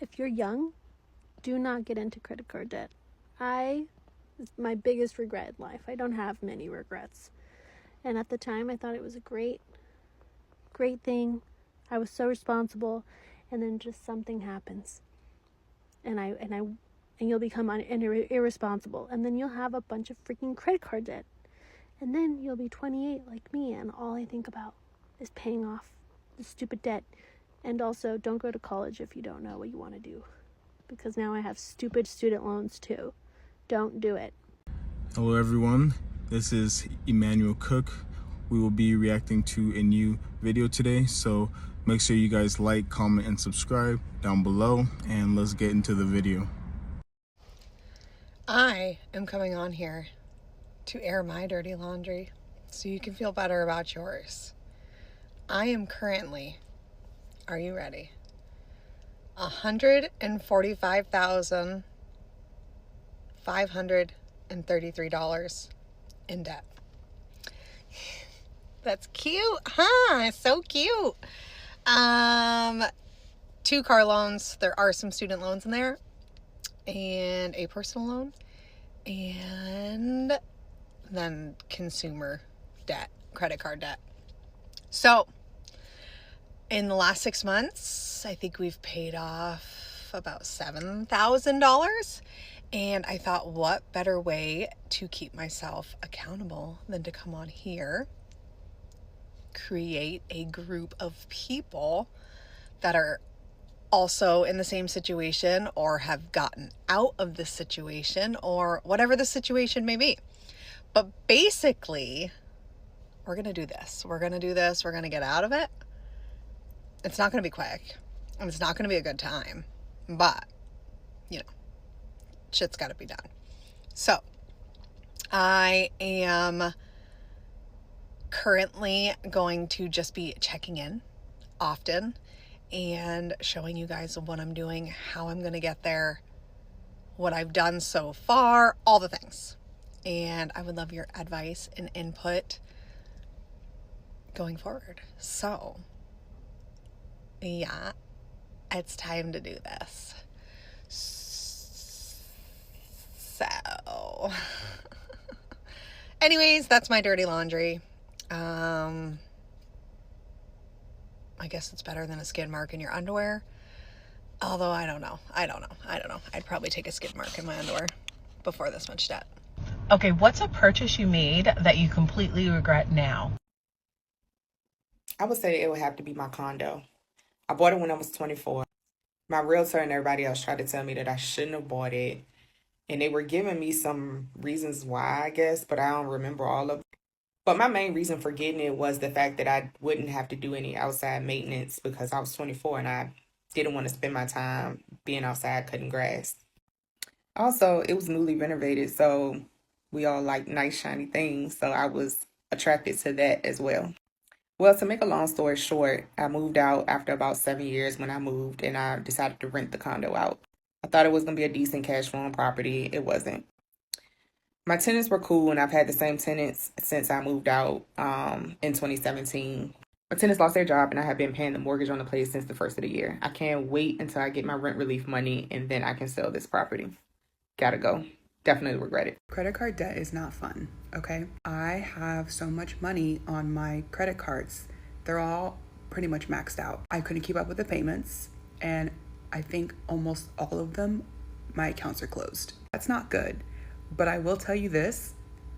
If you're young, do not get into credit card debt. It's my biggest regret in life. I don't have many regrets. And at the time, I thought it was a great thing. I was so responsible, and then just something happens, and you'll become irresponsible, and then you'll have a bunch of freaking credit card debt, and then you'll be 28 like me, and all I think about is paying off the stupid debt. And also, don't go to college if you don't know what you want to do, because now I have stupid student loans too. Don't do it. Hello everyone, this is Emmanuel Cook. We will be reacting to a new video today, so make sure you guys like, comment, and subscribe down below, and let's get into the video. I am coming on here to air my dirty laundry so you can feel better about yours. I am currently, are you ready? $145,533 in debt. That's cute, huh? So cute. 2 car loans. There are some student loans in there, and a personal loan, and then consumer debt, credit card debt. So in the last 6 months, I think we've paid off about $7,000. And I thought, what better way to keep myself accountable than to come on here, create a group of people that are also in the same situation or have gotten out of this situation or whatever the situation may be. But basically, we're going to do this. We're going to do this. We're going to get out of it. It's not going to be quick, and it's not going to be a good time, but, you know, shit's got to be done. So I am currently going to just be checking in often and showing you guys what I'm doing, how I'm going to get there, what I've done so far, all the things. And I would love your advice and input going forward. So yeah, it's time to do this. So anyways, that's my dirty laundry. I guess it's better than a skid mark in your underwear. Although I don't know. I'd probably take a skid mark in my underwear before this much debt. Okay, what's a purchase you made that you completely regret now? I would say it would have to be my condo. I bought it when I was 24. My realtor and everybody else tried to tell me that I shouldn't have bought it. And they were giving me some reasons why, I guess, but I don't remember all of them. But my main reason for getting it was the fact that I wouldn't have to do any outside maintenance because I was 24 and I didn't want to spend my time being outside cutting grass. Also, it was newly renovated, so we all like nice, shiny things. So I was attracted to that as well. Well, to make a long story short, I moved out after about 7 years when I moved, and I decided to rent the condo out. I thought it was going to be a decent cash flowing property. It wasn't. My tenants were cool, and I've had the same tenants since I moved out in 2017. My tenants lost their job, and I have been paying the mortgage on the place since the first of the year. I can't wait until I get my rent relief money, and then I can sell this property. Gotta go. Definitely regret it. Credit card debt is not fun, okay? I have so much money on my credit cards. They're all pretty much maxed out. I couldn't keep up with the payments, and I think almost all of them, my accounts are closed. That's not good. But I will tell you this,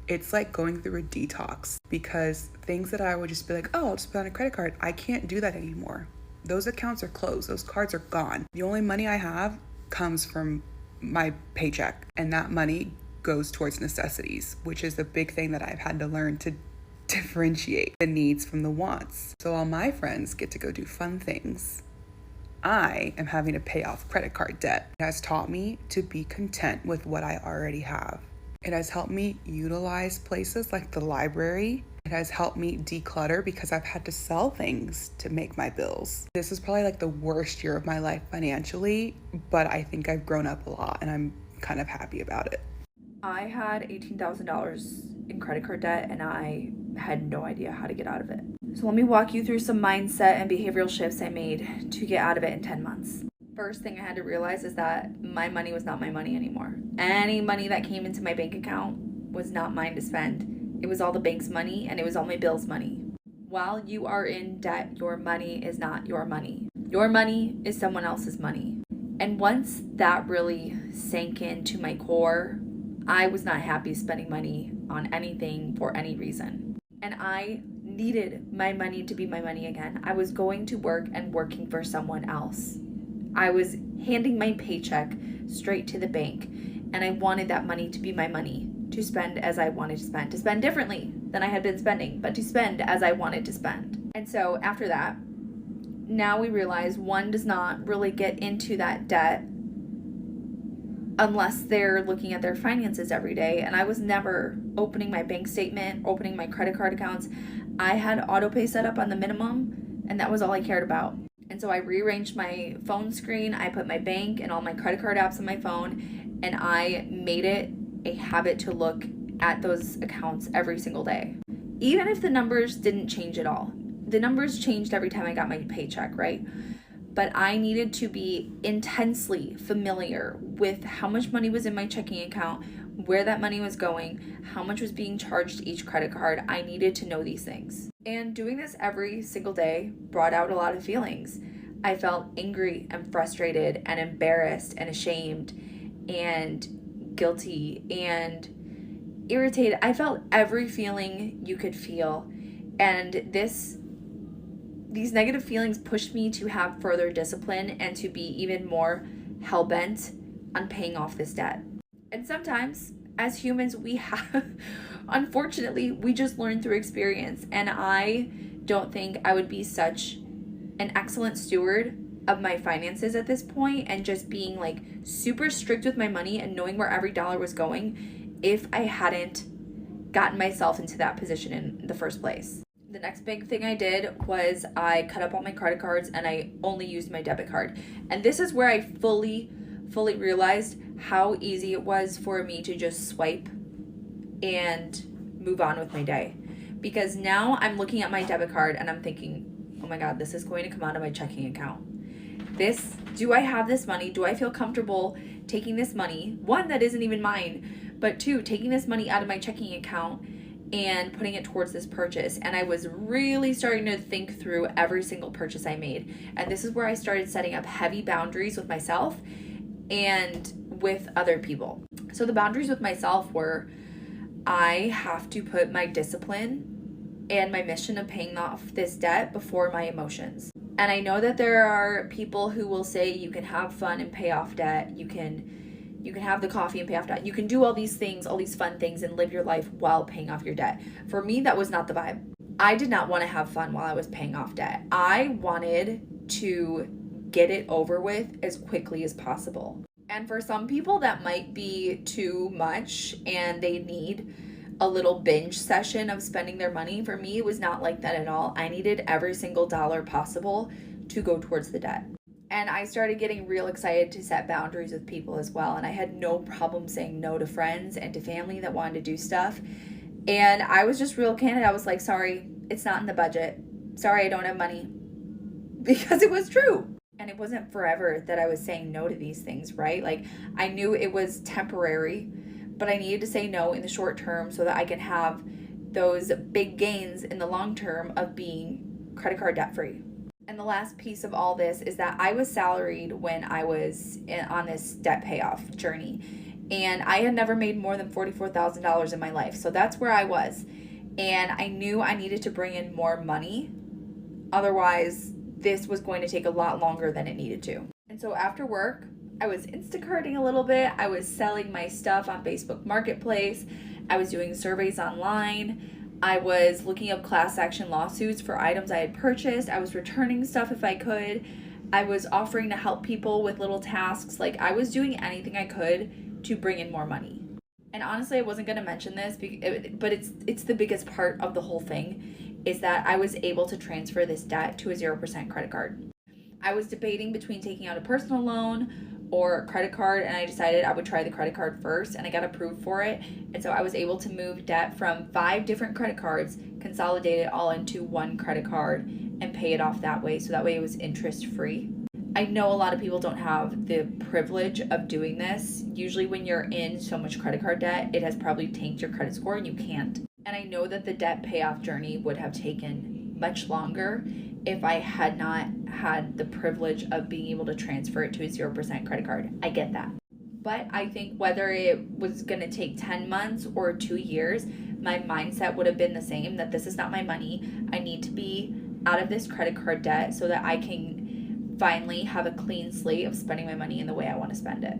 it's like going through a detox, because things that I would just be like, oh, I'll just put on a credit card, I can't do that anymore. Those accounts are closed. Those cards are gone. The only money I have comes from my paycheck, and that money goes towards necessities, which is a big thing that I've had to learn to differentiate the needs from the wants. So all my friends get to go do fun things, I am having to pay off credit card debt. It has taught me to be content with what I already have. It has helped me utilize places like the library. It has helped me declutter because I've had to sell things to make my bills. This is probably like the worst year of my life financially, but I think I've grown up a lot and I'm kind of happy about it. I had $18,000 in credit card debt and I had no idea how to get out of it. So let me walk you through some mindset and behavioral shifts I made to get out of it in 10 months. First thing I had to realize is that my money was not my money anymore. Any money that came into my bank account was not mine to spend. It was all the bank's money, and it was all my bills' money. While you are in debt, your money is not your money. Your money is someone else's money. And once that really sank into my core, I was not happy spending money on anything for any reason. And I needed my money to be my money again. I was going to work and working for someone else. I was handing my paycheck straight to the bank, and I wanted that money to be my money, to spend as I wanted to spend differently than I had been spending, but to spend as I wanted to spend. And so after that, now we realize one does not really get into that debt unless they're looking at their finances every day. And I was never opening my bank statement, opening my credit card accounts. I had auto pay set up on the minimum, and that was all I cared about. And so I rearranged my phone screen. I put my bank and all my credit card apps on my phone, and I made it a habit to look at those accounts every single day. Even if the numbers didn't change at all. The numbers changed every time I got my paycheck, right? But I needed to be intensely familiar with how much money was in my checking account, where that money was going, how much was being charged to each credit card. I needed to know these things. And doing this every single day brought out a lot of feelings. I felt angry and frustrated and embarrassed and ashamed and guilty and irritated. I felt every feeling you could feel. And these negative feelings pushed me to have further discipline and to be even more hell-bent on paying off this debt. And sometimes, as humans, unfortunately, we just learn through experience. And I don't think I would be such an excellent steward of my finances at this point and just being like super strict with my money and knowing where every dollar was going if I hadn't gotten myself into that position in the first place. The next big thing I did was I cut up all my credit cards and I only used my debit card. And this is where I fully realized how easy it was for me to just swipe and move on with my day. Because now I'm looking at my debit card and I'm thinking, oh my God, this is going to come out of my checking account. Do I have this money? Do I feel comfortable taking this money? One, that isn't even mine, but two, taking this money out of my checking account and putting it towards this purchase. And I was really starting to think through every single purchase I made. And this is where I started setting up heavy boundaries with myself and with other people. So the boundaries with myself were, I have to put my discipline and my mission of paying off this debt before my emotions. And I know that there are people who will say you can have fun and pay off debt. You can have the coffee and pay off debt. You can do all these things, all these fun things, and live your life while paying off your debt. For me, that was not the vibe. I did not want to have fun while I was paying off debt. I wanted to get it over with as quickly as possible. And for some people, that might be too much and they need a little binge session of spending their money. For me, it was not like that at all. I needed every single dollar possible to go towards the debt. And I started getting real excited to set boundaries with people as well. And I had no problem saying no to friends and to family that wanted to do stuff. And I was just real candid. I was like, sorry, it's not in the budget. Sorry, I don't have money. Because it was true. And it wasn't forever that I was saying no to these things, right? Like, I knew it was temporary, but I needed to say no in the short term so that I can have those big gains in the long term of being credit card debt free. And the last piece of all this is that I was salaried when I was on this debt payoff journey. And I had never made more than $44,000 in my life. So that's where I was. And I knew I needed to bring in more money. Otherwise, this was going to take a lot longer than it needed to. And so after work, I was Instacarting a little bit. I was selling my stuff on Facebook Marketplace. I was doing surveys online. I was looking up class action lawsuits for items I had purchased. I was returning stuff if I could. I was offering to help people with little tasks. Like, I was doing anything I could to bring in more money. And honestly, I wasn't going to mention this, but it's the biggest part of the whole thing, is that I was able to transfer this debt to a 0% credit card. I was debating between taking out a personal loan or a credit card, and I decided I would try the credit card first, and I got approved for it. And so I was able to move debt from 5 different credit cards, consolidate it all into one credit card, and pay it off that way. So that way it was interest free. I know a lot of people don't have the privilege of doing this. Usually when you're in so much credit card debt, it has probably tanked your credit score and you can't. And I know that the debt payoff journey would have taken much longer if I had not had the privilege of being able to transfer it to a 0% credit card. I get that. But I think whether it was going to take 10 months or 2 years, my mindset would have been the same, that this is not my money. I need to be out of this credit card debt so that I can finally have a clean slate of spending my money in the way I want to spend it.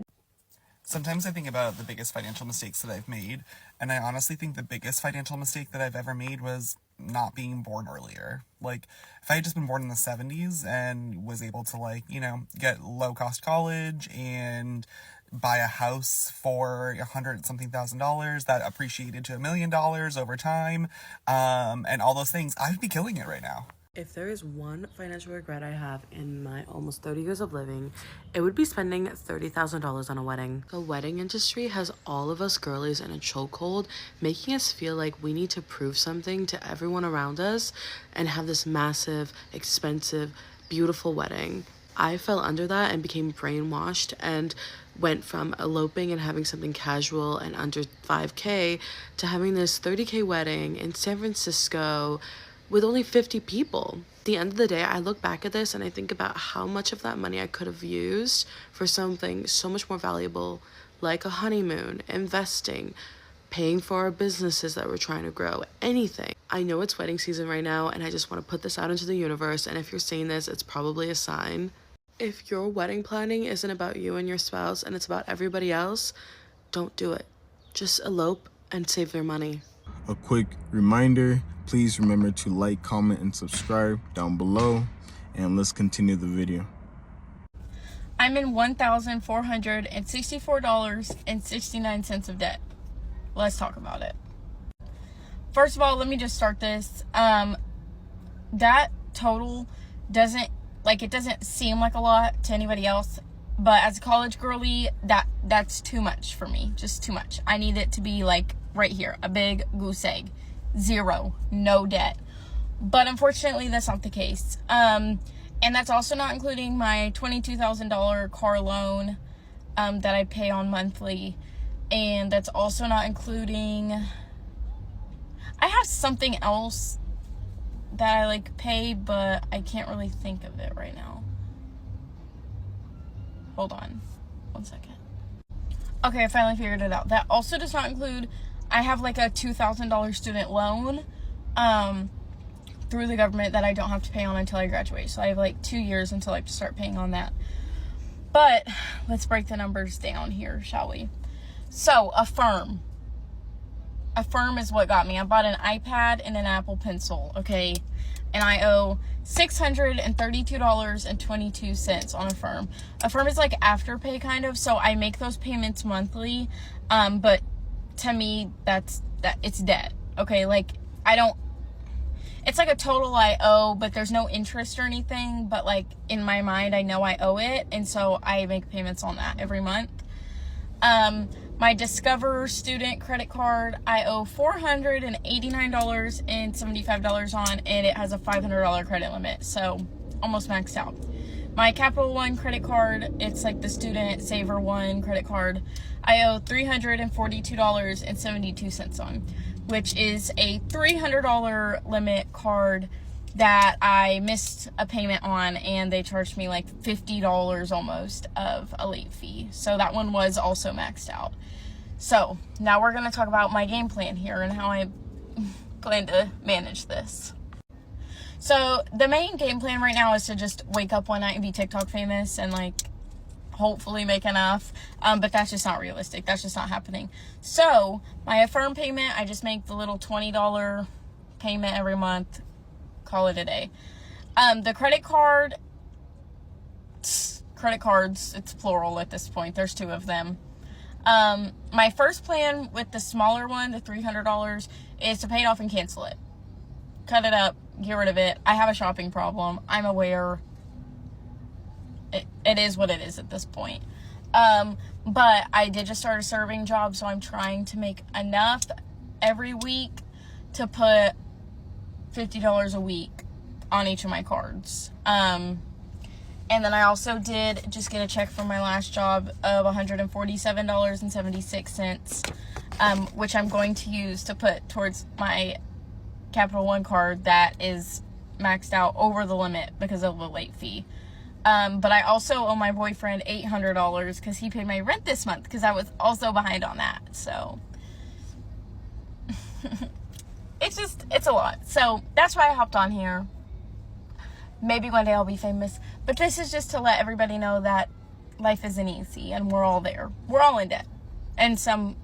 Sometimes I think about the biggest financial mistakes that I've made, and I honestly think the biggest financial mistake that I've ever made was not being born earlier. Like, if I had just been born in the 70s and was able to, like, you know, get low-cost college and buy a house for $100,000 that appreciated to $1 million over time, and all those things, I'd be killing it right now. If there is one financial regret I have in my almost 30 years of living, it would be spending $30,000 on a wedding. The wedding industry has all of us girlies in a chokehold, making us feel like we need to prove something to everyone around us and have this massive, expensive, beautiful wedding. I fell under that and became brainwashed and went from eloping and having something casual and under $5K to having this $30K wedding in San Francisco with only 50 people. At the end of the day, I look back at this and I think about how much of that money I could have used for something so much more valuable, like a honeymoon, investing, paying for our businesses that we're trying to grow, anything. I know it's wedding season right now, and I just want to put this out into the universe, and if you're seeing this, it's probably a sign. If your wedding planning isn't about you and your spouse and it's about everybody else, don't do it. Just elope and save their money. A quick reminder, please remember to like, comment, and subscribe down below, and let's continue the video. I'm in $1,464.69 of debt. Let's talk about it. First of all, let me just start this. That total doesn't seem like a lot to anybody else, but as a college girly, that's too much for me. Just too much. I need it to be like right here, a big goose egg. 0, no debt. But unfortunately, that's not the case. And that's also not including my $22,000 car loan that I pay on monthly. And that's also not including, I have something else that I like pay, but I can't really think of it right now. Hold on 1 second. Okay, I finally figured it out. That also does not include, I have like a $2,000 student loan through the government that I don't have to pay on until I graduate. So I have like 2 years until I have to start paying on that. But let's break the numbers down here, shall we? So a firm is what got me. I bought an iPad and an Apple Pencil, okay? And I owe $632.22 on a firm. A firm is like Afterpay kind of, so I make those payments monthly. But to me, it's debt. Okay, like it's like a total I owe, but there's no interest or anything, but like in my mind I know I owe it, and so I make payments on that every month. My Discover student credit card, I owe $489.75 on, and it has a $500 credit limit, so almost maxed out. My Capital One credit card, it's like the Student Saver One credit card, I owe $342.72 on, which is a $300 limit card that I missed a payment on, and they charged me like $50 almost of a late fee. So that one was also maxed out. So now we're going to talk about my game plan here and how I plan to manage this. So the main game plan right now is to just wake up one night and be TikTok famous and like hopefully make enough, but that's just not realistic. That's just not happening. So my Affirm payment, I just make the little $20 payment every month, call it a day. The credit cards, it's plural at this point, there's 2 of them. My first plan with the smaller one, the $300, is to pay it off and cancel it. Cut it up, get rid of it. I have a shopping problem, I'm aware. It is what it is at this point. But I did just start a serving job, so I'm trying to make enough every week to put $50 a week on each of my cards. And then I also did just get a check from my last job of $147.76, which I'm going to use to put towards my Capital One card that is maxed out over the limit because of the late fee. But I also owe my boyfriend $800 because he paid my rent this month because I was also behind on that. So it's a lot. So that's why I hopped on here. Maybe one day I'll be famous. But this is just to let everybody know that life isn't easy and we're all there. We're all in debt in some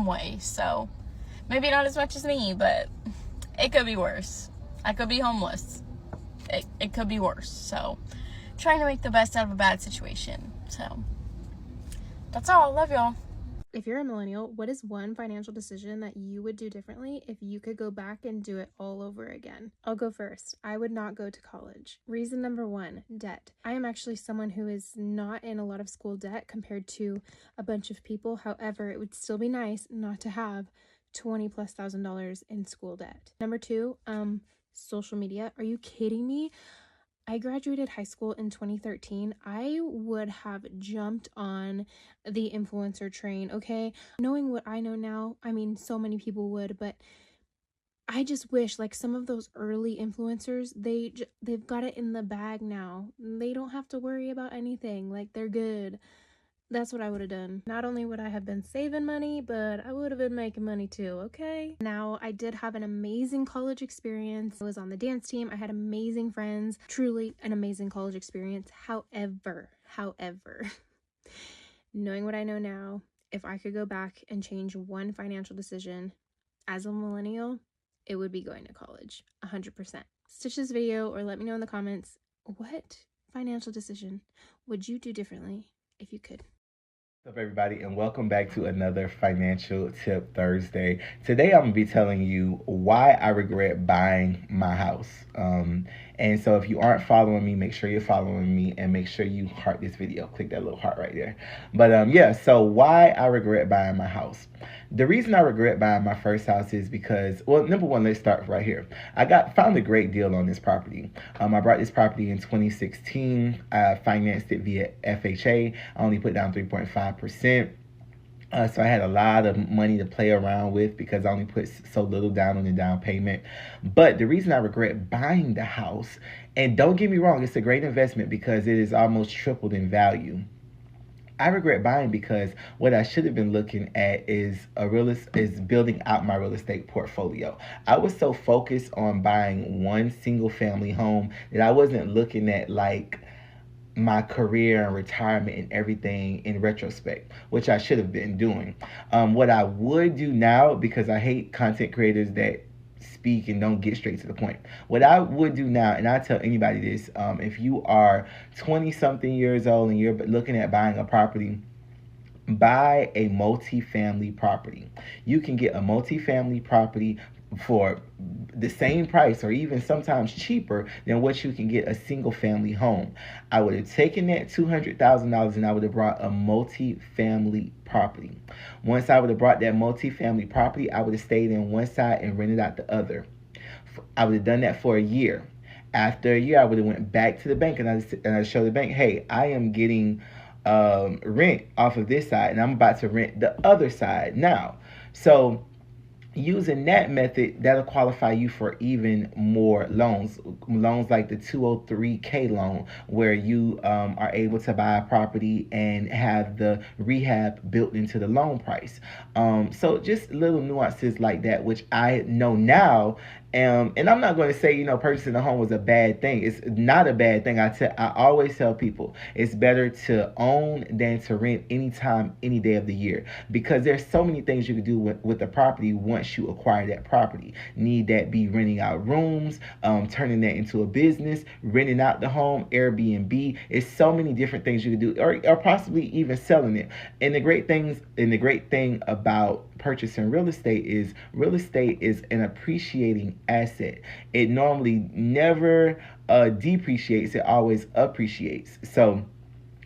way. So maybe not as much as me, but it could be worse. I could be homeless. It could be worse. So trying to make the best out of a bad situation. So that's all. I love y'all. If you're a millennial, what is one financial decision that you would do differently if you could go back and do it all over again? I'll go first. I would not go to college. Reason number one, debt. I am actually someone who is not in a lot of school debt compared to a bunch of people. However, it would still be nice not to have $20,000+ in school debt. Number two, social media. Are you kidding me? I graduated high school in 2013. I would have jumped on the influencer train, okay? Knowing what I know now, I mean, so many people would, but I just wish, like, some of those early influencers, they've got it in the bag now. They don't have to worry about anything. Like, they're good. That's what I would have done. Not only would I have been saving money, but I would have been making money too, okay? Now, I did have an amazing college experience. I was on the dance team. I had amazing friends. Truly an amazing college experience. However, knowing what I know now, if I could go back and change one financial decision as a millennial, it would be going to college, 100%. Stitch this video or let me know in the comments, what financial decision would you do differently if you could? What's up, everybody, and welcome back to another Financial Tip Thursday. Today I'm going to be telling you why I regret buying my house. And so if you aren't following me, make sure you're following me and make sure you heart this video. Click that little heart right there. But yeah, so why I regret buying my house. The reason I regret buying my first house is because, well, number one, let's start right here. I found a great deal on this property. I bought this property in 2016. I financed it via FHA. I only put down 3.5%. So I had a lot of money to play around with because I only put so little down on the down payment. But the reason I regret buying the house, and don't get me wrong, it's a great investment because it is almost tripled in value. I regret buying because what I should have been looking at is building out my real estate portfolio. I was so focused on buying one single family home that I wasn't looking at like my career and retirement and everything in retrospect, which I should have been doing. What I would do now, because I hate content creators that speak and don't get straight to the point. What I would do now, and I tell anybody this, if you are 20 something years old and you're looking at buying a property, buy a multi-family property. You can get a multi-family property for the same price or even sometimes cheaper than what you can get a single family home. I would have taken that $200,000 and I would have brought a multi-family property. Once I would have brought that multi-family property, I would have stayed in one side and rented out the other. I would have done that for a year. After a year, I would have went back to the bank and I showed the bank, hey, I am getting rent off of this side and I'm about to rent the other side now. So using that method, that'll qualify you for even more loans like the 203K loan, where you are able to buy a property and have the rehab built into the loan price. So just little nuances like that, which I know now. And I'm not going to say, purchasing a home was a bad thing. It's not a bad thing. I always tell people it's better to own than to rent anytime, any day of the year, because there's so many things you can do with the property once you acquire that property. Need that be renting out rooms, turning that into a business, renting out the home, Airbnb. It's so many different things you can do, or possibly even selling it. And the great thing about purchasing real estate is an appreciating asset. It normally never depreciates, it always appreciates. So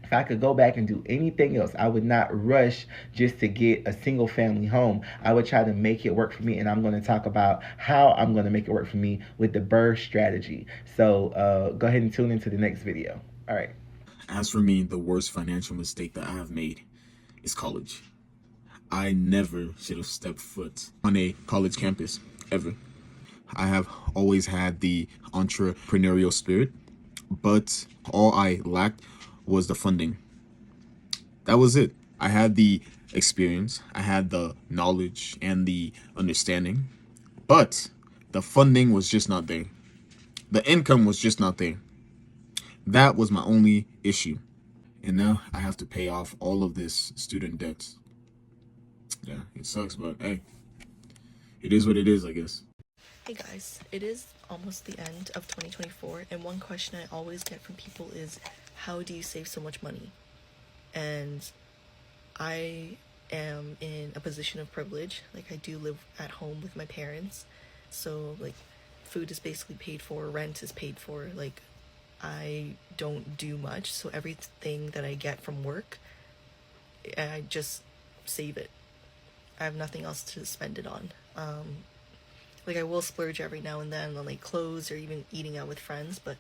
if I could go back and do anything else, I would not rush just to get a single family home. I would try to make it work for me, and I'm going to talk about how I'm going to make it work for me with the BRRRR strategy. So go ahead and tune into the next video. All right. As for me, the worst financial mistake that I have made is college. I never should have stepped foot on a college campus, ever. I have always had the entrepreneurial spirit, but all I lacked was the funding. That was it. I had the experience, I had the knowledge and the understanding, but the funding was just not there. The income was just not there. That was my only issue. And now I have to pay off all of this student debt. Yeah, it sucks, but hey, it is what it is, I guess. Hey guys, it is almost the end of 2024, and one question I always get from people is, how do you save so much money? And I am in a position of privilege. Like, I do live at home with my parents, so like food is basically paid for, rent is paid for. Like, I don't do much, so everything that I get from work, I just save it. I have nothing else to spend it on. Like, I will splurge every now and then on like clothes or even eating out with friends, but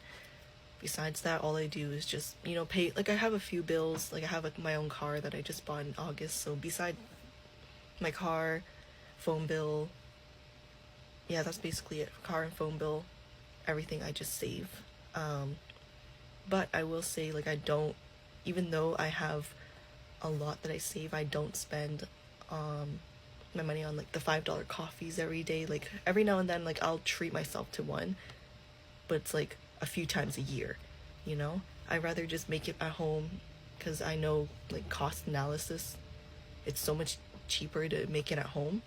besides that, all I do is just, you know, pay. Like, I have a few bills. Like, I have like my own car that I just bought in August, so beside my car, phone bill, yeah, that's basically it. Car and phone bill, everything I just save. But I will say, like, I don't, even though I have a lot that I save, I don't spend my money on like the $5 coffees every day. Like, every now and then, like, I'll treat myself to one, but it's like a few times a year, you know? I'd rather just make it at home, because I know, like, cost analysis, it's so much cheaper to make it at home,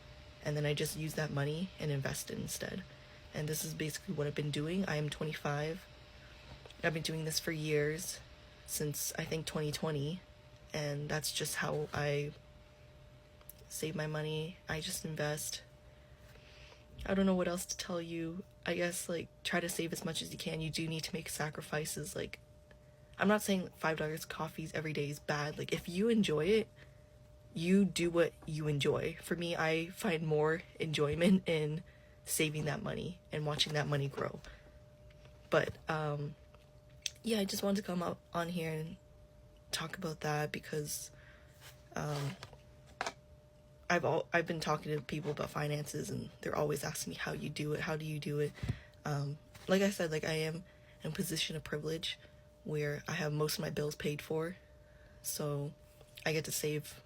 and then I just use that money and invest it instead. And this is basically what I've been doing. I am 25. I've been doing this for years, since I think 2020, and that's just how I save my money. I just invest. I don't know what else to tell you. I guess, like, try to save as much as you can. You do need to make sacrifices. Like, I'm not saying $5 coffees every day is bad. Like, if you enjoy it, you do what you enjoy. For me, I find more enjoyment in saving that money and watching that money grow. But yeah, I just wanted to come up on here and talk about that, because I've been talking to people about finances, and they're always asking me how you do it, how do you do it. Like I said, like, I am in a position of privilege where I have most of my bills paid for, so I get to save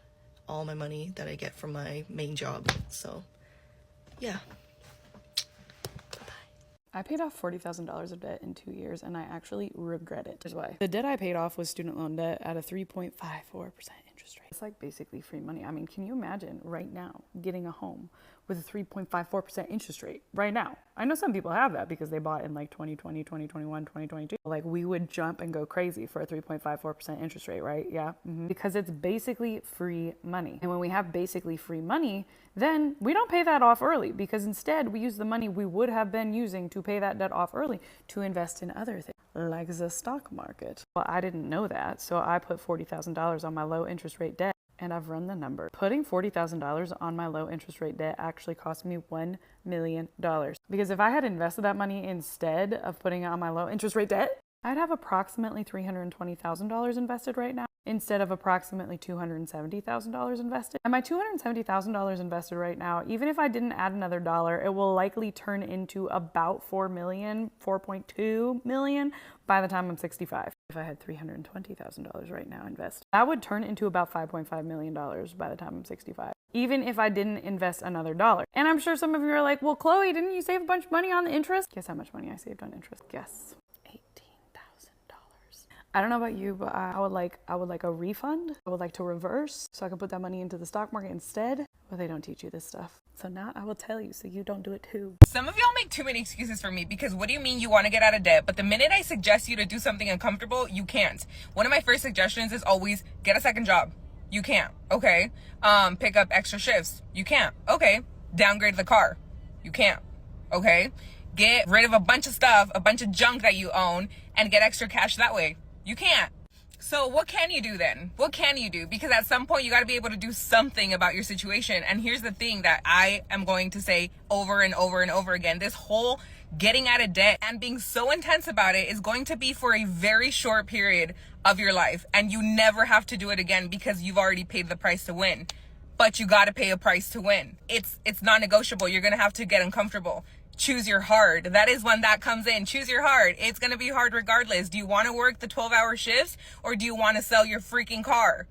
all my money that I get from my main job. So yeah. I paid off $40,000 of debt in 2 years, and I actually regret it. Here's why. The debt I paid off was student loan debt at a 3.54% interest rate. It's like basically free money. I mean, can you imagine right now getting a home with a 3.54% interest rate right now? I know some people have that because they bought in like 2020, 2021, 2022. Like, we would jump and go crazy for a 3.54% interest rate, right? Yeah. Because it's basically free money. And when we have basically free money, then we don't pay that off early, because instead we use the money we would have been using to pay that debt off early to invest in other things, like the stock market. Well, I didn't know that, so I put $40,000 on my low interest rate debt, and I've run the number. Putting $40,000 on my low interest rate debt actually cost me $1 million. Because if I had invested that money instead of putting it on my low interest rate debt, I'd have approximately $320,000 invested right now, instead of approximately $270,000 invested. And my $270,000 invested right now, even if I didn't add another dollar, it will likely turn into about $4 million, $4.2 million by the time I'm 65. If I had $320,000 right now invested, that would turn into about $5.5 million by the time I'm 65. Even if I didn't invest another dollar. And I'm sure some of you are like, well, Chloe, didn't you save a bunch of money on the interest? Guess how much money I saved on interest? Guess. I don't know about you, but I would like a refund. I would like to reverse, so I can put that money into the stock market instead. But they don't teach you this stuff. So now I will tell you, so you don't do it too. Some of y'all make too many excuses for me, because what do you mean you want to get out of debt? But the minute I suggest you to do something uncomfortable, you can't. One of my first suggestions is always get a second job. You can't. Okay. Pick up extra shifts. You can't. Okay. Downgrade the car. You can't. Okay. Get rid of a bunch of stuff, a bunch of junk that you own, and get extra cash that way. You can't. So what can you do then? What can you do? Because at some point you got to be able to do something about your situation. And here's the thing that I am going to say over and over and over again. This whole getting out of debt and being so intense about it is going to be for a very short period of your life. And you never have to do it again because you've already paid the price to win. But you got to pay a price to win. It's non-negotiable. You're going to have to get uncomfortable. Choose your hard. That is when that comes in. Choose your hard. It's going to be hard regardless. Do you want to work the 12-hour shifts or do you want to sell your freaking car?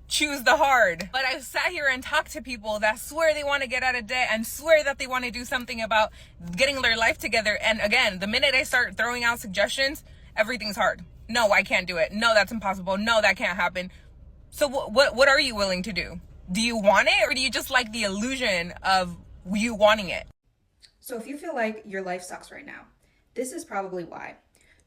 Choose the hard. But I've sat here and talked to people that swear they want to get out of debt and swear that they want to do something about getting their life together. And again, the minute I start throwing out suggestions, everything's hard. No, I can't do it. No, that's impossible. No, that can't happen. So what are you willing to do? Do you want it or do you just like the illusion of you wanting it? So if you feel like your life sucks right now, this is probably why.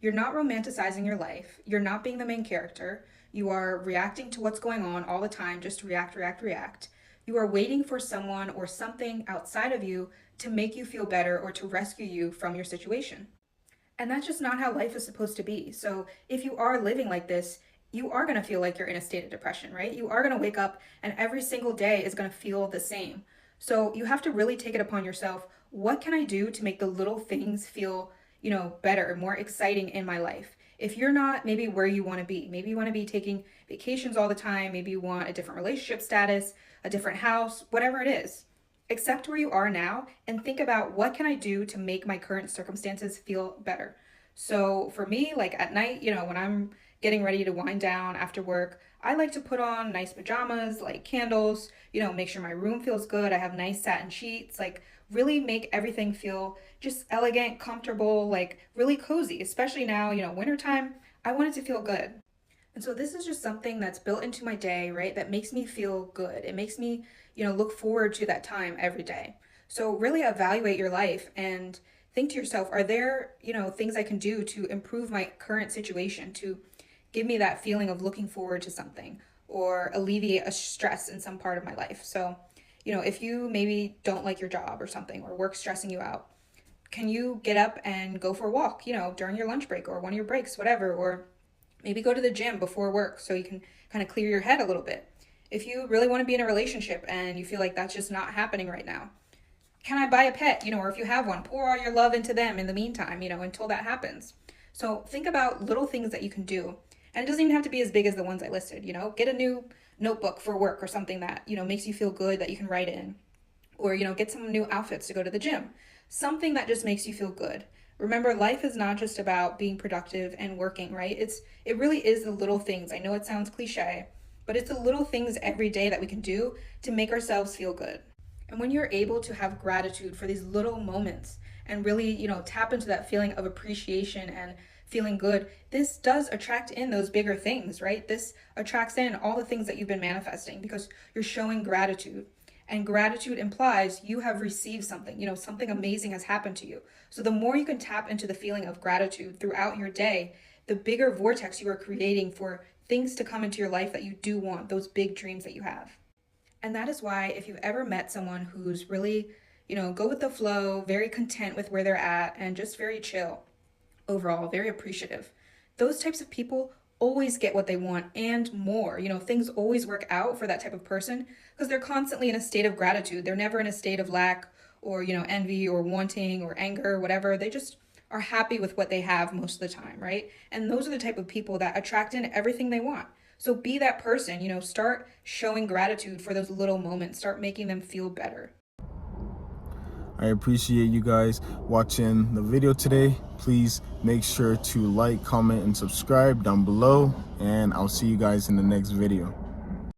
You're not romanticizing your life. You're not being the main character. You are reacting to what's going on all the time, just react. You are waiting for someone or something outside of you to make you feel better or to rescue you from your situation. And that's just not how life is supposed to be. So if you are living like this, you are going to feel like you're in a state of depression, right? You are going to wake up and every single day is going to feel the same. So you have to really take it upon yourself. What can I do to make the little things feel, better, more exciting in my life? If you're not maybe where you want to be, maybe you want to be taking vacations all the time, maybe you want a different relationship status, a different house, whatever it is, accept where you are now and think about what can I do to make my current circumstances feel better. So for me, like at night, when I'm getting ready to wind down after work, I like to put on nice pajamas, light candles, make sure my room feels good. I have nice satin sheets, like really make everything feel just elegant, comfortable, like really cozy, especially now, wintertime, I want it to feel good. And so this is just something that's built into my day, right? That makes me feel good. It makes me, look forward to that time every day. So really evaluate your life and think to yourself, are there, things I can do to improve my current situation, to give me that feeling of looking forward to something or alleviate a stress in some part of my life. So, if you maybe don't like your job or something or work's stressing you out, can you get up and go for a walk, during your lunch break or one of your breaks, whatever, or maybe go to the gym before work so you can kind of clear your head a little bit. If you really want to be in a relationship and you feel like that's just not happening right now, can I buy a pet, or if you have one, pour all your love into them in the meantime, until that happens. So think about little things that you can do. And it doesn't even have to be as big as the ones I listed, get a new notebook for work or something that, makes you feel good that you can write in, or, get some new outfits to go to the gym, something that just makes you feel good. Remember, life is not just about being productive and working, right? It really is the little things. I know it sounds cliche, but it's the little things every day that we can do to make ourselves feel good. And when you're able to have gratitude for these little moments and really, tap into that feeling of appreciation and feeling good, this does attract in those bigger things, right? This attracts in all the things that you've been manifesting because you're showing gratitude. And gratitude implies you have received something, something amazing has happened to you. So the more you can tap into the feeling of gratitude throughout your day, the bigger vortex you are creating for things to come into your life that you do want, those big dreams that you have. And that is why if you've ever met someone who's really, go with the flow, very content with where they're at and just very chill, overall, very appreciative, those types of people always get what they want and more. Things always work out for that type of person because they're constantly in a state of gratitude. They're never in a state of lack or, envy or wanting or anger or whatever. They just are happy with what they have most of the time, right? And those are the type of people that attract in everything they want. So be that person, start showing gratitude for those little moments, start making them feel better. I appreciate you guys watching the video today. Please make sure to like, comment, and subscribe down below, and I'll see you guys in the next video.